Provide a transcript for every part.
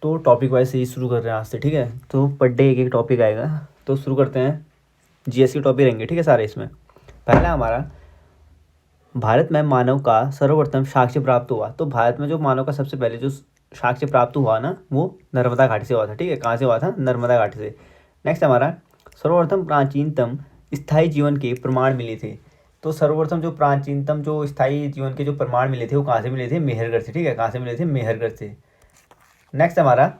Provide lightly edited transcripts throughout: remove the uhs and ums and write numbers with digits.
तो topic wise से ही शुरू कर रहे हैं आज से, ठीक है। तो पर डे एक एक टॉपिक आएगा, तो शुरू करते हैं। जीएस के टॉपिक रहेंगे, ठीक है सारे। इसमें पहला हमारा, भारत में मानव का सर्वप्रथम साक्ष्य प्राप्त हुआ। तो भारत में जो मानव का सबसे पहले जो साक्ष्य प्राप्त हुआ ना, वो नर्मदा घाटी से हुआ था, ठीक है। कहाँ से हुआ था? नर्मदा घाटी से। नेक्स्ट हमारा, सर्वप्रथम प्राचीनतम स्थायी जीवन के प्रमाण मिले थे। तो सर्वप्रथम जो प्राचीनतम जो स्थायी जीवन के जो प्रमाण मिले थे वो कहाँ से मिले थे? मेहरगढ़ से, ठीक है। कहाँ से मिले थे? मेहरगढ़ से। नेक्स्ट हमारा,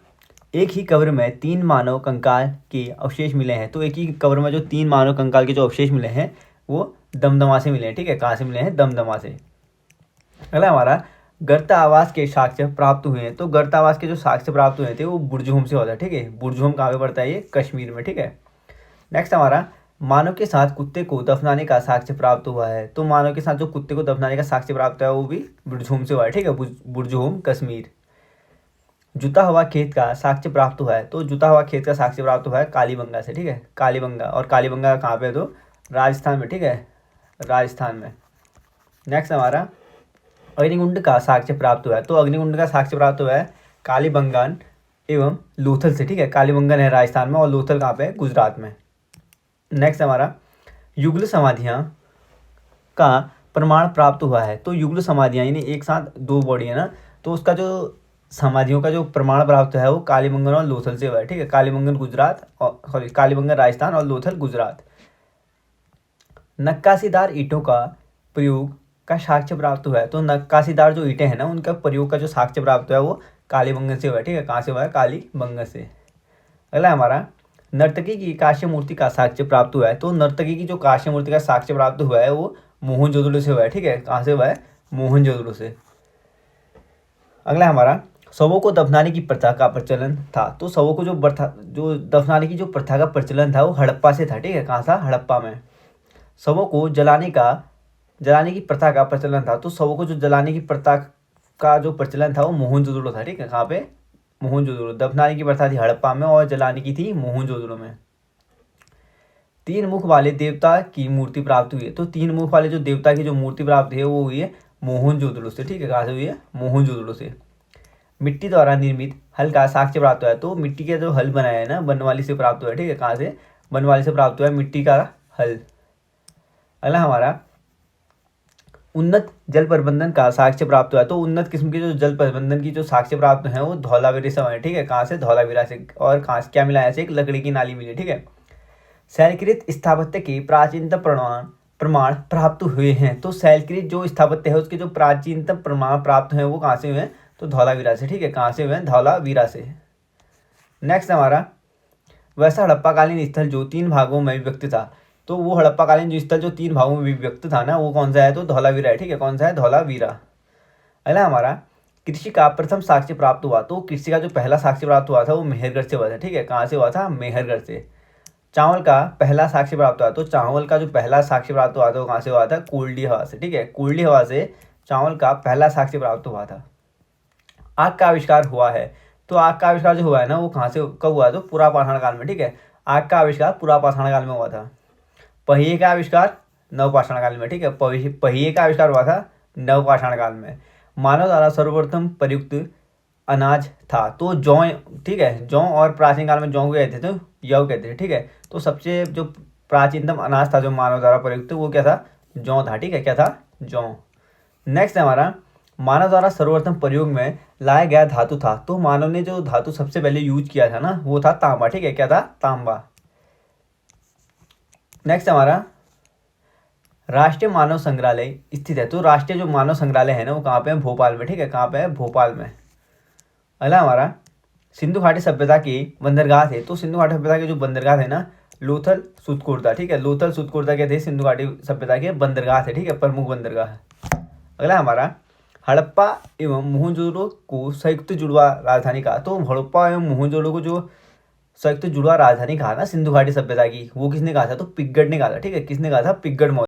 एक ही कब्र में 3 मानव कंकाल के अवशेष मिले हैं। तो एक ही कब्र में जो 3 मानव कंकाल के जो अवशेष मिले हैं वो दमदमा से मिले हैं, ठीक है। कहाँ से मिले हैं? दमदमा से। अगला हमारा, गर्त आवास के साक्ष्य प्राप्त हुए हैं। तो गर्त आवास के जो साक्ष्य प्राप्त हुए थे वो बुर्जहोम से होता है, ठीक है। बुर्जहोम कहाँ पे पड़ता है? ये कश्मीर में, ठीक है। नेक्स्ट हमारा, मानव के साथ कुत्ते को दफनाने का साक्ष्य प्राप्त हुआ है। तो मानव के साथ जो कुत्ते को दफनाने का साक्ष्य प्राप्त हुआ है वो भी बुर्जहोम से हुआ है, ठीक है। बुर्जहोम, कश्मीर। जुता हुआ खेत का साक्ष्य प्राप्त हुआ है। तो जुता हुआ खेत का साक्ष्य प्राप्त हुआ है कालीबंगा से, ठीक है। कालीबंगा, और कालीबंगा कहाँ पे है? तो राजस्थान में, ठीक है। राजस्थान में। नेक्स्ट हमारा, अग्निकुंड का साक्ष्य प्राप्त हुआ है। तो अग्निकुंड का साक्ष्य प्राप्त हुआ है कालीबंगान एवं लोथल से, ठीक है। कालीबंगन है राजस्थान में और लोथल कहाँ पे है? गुजरात में। नेक्स्ट हमारा, युगल समाधियाँ का प्रमाण प्राप्त हुआ है। तो युगल समाधियाँ यानी एक साथ 2 बॉडी है ना, तो उसका जो समाधियों का जो प्रमाण प्राप्त है वो कालीबंगन और लोथल से हुआ है, ठीक है। कालीबंगन गुजरात, और सॉरी कालीबंगन राजस्थान और लोथल गुजरात। नक्काशीदार ईंटों का प्रयोग का साक्ष्य प्राप्त हुआ है। तो नक्काशीदार जो ईंटें हैं ना उनका प्रयोग का जो साक्ष्य प्राप्त हुआ है वो कालीबंगन से हुआ है, ठीक है। कहाँ से हुआ है? कालीबंगन से। अगला हमारा, नर्तकी की कांस्य मूर्ति का साक्ष्य प्राप्त हुआ है। तो नर्तकी की जो कांस्य मूर्ति का साक्ष्य प्राप्त हुआ है वो मोहनजोदड़ो से हुआ है, ठीक है। कहाँ से हुआ है? मोहनजोदड़ो से। अगला हमारा, शवों को दफनाने की प्रथा का प्रचलन था। तो शवों को जो दफनाने की जो प्रथा का प्रचलन था वो हड़प्पा से था, ठीक है। कहाँ था? हड़प्पा में। शवों को जलाने की प्रथा का प्रचलन था। तो शवों को जो जलाने की प्रथा का जो प्रचलन था वो मोहनजोदड़ो था, ठीक है। कहाँ पे? मोहनजोदड़ो। दफनाने की प्रथा थी हड़प्पा में और जलाने की थी मोहनजोदड़ो में। 3 मुख वाले देवता की मूर्ति प्राप्त हुई है। तो 3 मुख वाले जो देवता की जो मूर्ति प्राप्त हुई है वो हुई है मोहनजोदड़ो से, ठीक है। कहाँ से हुई है? मोहनजोदड़ो से। मिट्टी द्वारा निर्मित हल का साक्ष्य प्राप्त हुआ है। तो मिट्टी का जो हल बनाया है ना बनवाली से प्राप्त हुआ है, ठीक है। कहाँ से? बनवाली से प्राप्त हुआ है मिट्टी का हल। अगला हमारा, उन्नत जल प्रबंधन का साक्ष्य प्राप्त हुआ है। तो उन्नत किस्म के जो जल प्रबंधन की जो साक्ष्य प्राप्त है वो धौलावीरा से है, ठीक है। कहाँ से? धौलावीरा से। और कहाँ से क्या मिला है? ऐसे एक लकड़ी की नाली मिली, ठीक है। शैलकृत स्थापत्य के प्राचीनतम प्रमाण प्राप्त हुए हैं। तो शैलकृत जो स्थापत्य है उसके जो प्राचीनतम प्रमाण प्राप्त हुए हैं वो कहाँ से हुए हैं? तो धौलावीरा से, ठीक है। कहाँ से हुए हैं? धौलावीरा से। नेक्स्ट हमारा, वैसा हड़प्पाकालीन स्थल जो 3 भागों में विभक्त था। तो वो हड़प्पाकालीन जो स्थल जो 3 भागों में विभक्त था ना वो कौन सा है? तो धौलावीरा है, ठीक है। कौन सा है? धौलावीरा। अगला हमारा, कृषि का प्रथम साक्ष्य प्राप्त हुआ। तो कृषि का जो पहला साक्ष्य प्राप्त हुआ था वो मेहरगढ़ से हुआ था, ठीक है। कहाँ से हुआ था? मेहरगढ़ से। चावल का पहला साक्ष्य प्राप्त हुआ। तो चावल का जो पहला साक्ष्य प्राप्त हुआ था वो कहाँ से हुआ था? कुल्डी हवा से, ठीक है। कुल्डी हवा से चावल का पहला साक्ष्य प्राप्त हुआ था। आग का आविष्कार हुआ है। तो आग का आविष्कार जो हुआ है ना वो कहाँ से कब हुआ? तो पुरापाषाण काल में, ठीक है। आग का आविष्कार पुरापाषाण काल में हुआ था। पहिए का आविष्कार नवपाषाण काल में, ठीक है। पहिए का आविष्कार हुआ था नवपाषाण काल में। मानव द्वारा सर्वप्रथम प्रयुक्त अनाज था। तो जौ, ठीक है। जौ, और प्राचीन काल में जौ को कहते थे, यव कहते थे, ठीक है। तो सबसे जो प्राचीनतम अनाज था जो मानव द्वारा प्रयुक्त वो क्या था? जौ था, ठीक है। क्या था? जौ। नेक्स्ट हमारा, मानव द्वारा सर्वप्रथम प्रयोग में लाया गया धातु था। तो मानव ने जो धातु सबसे पहले यूज किया था ना वो था तांबा, ठीक है। क्या था? तांबा। नेक्स्ट हमारा, राष्ट्रीय मानव संग्रहालय स्थित है। तो राष्ट्रीय जो मानव संग्रहालय है ना वो कहाँ पे है? भोपाल में, ठीक है। कहाँ पे है? भोपाल में। अगला हमारा, सिंधु घाटी सभ्यता की बंदरगाह थे। तो सिंधु घाटी सभ्यता के जो बंदरगाह थे ना लोथल सुतकोरता, ठीक है। लोथल सुतकोरता के थे सिंधु घाटी सभ्यता के बंदरगाह थे, ठीक है। प्रमुख बंदरगाह। अगला हमारा, हड़प्पा एवं मोहनजोदड़ो को संयुक्त जुड़वा राजधानी कहा। तो हड़प्पा एवं मोहनजोदड़ो को जो संयुक्त जुड़वा राजधानी कहा ना सिंधु घाटी सभ्यता की, वो किसने कहा था? तो पिग्गट ने कहा था, ठीक है। किसने कहा था? पिग्गट।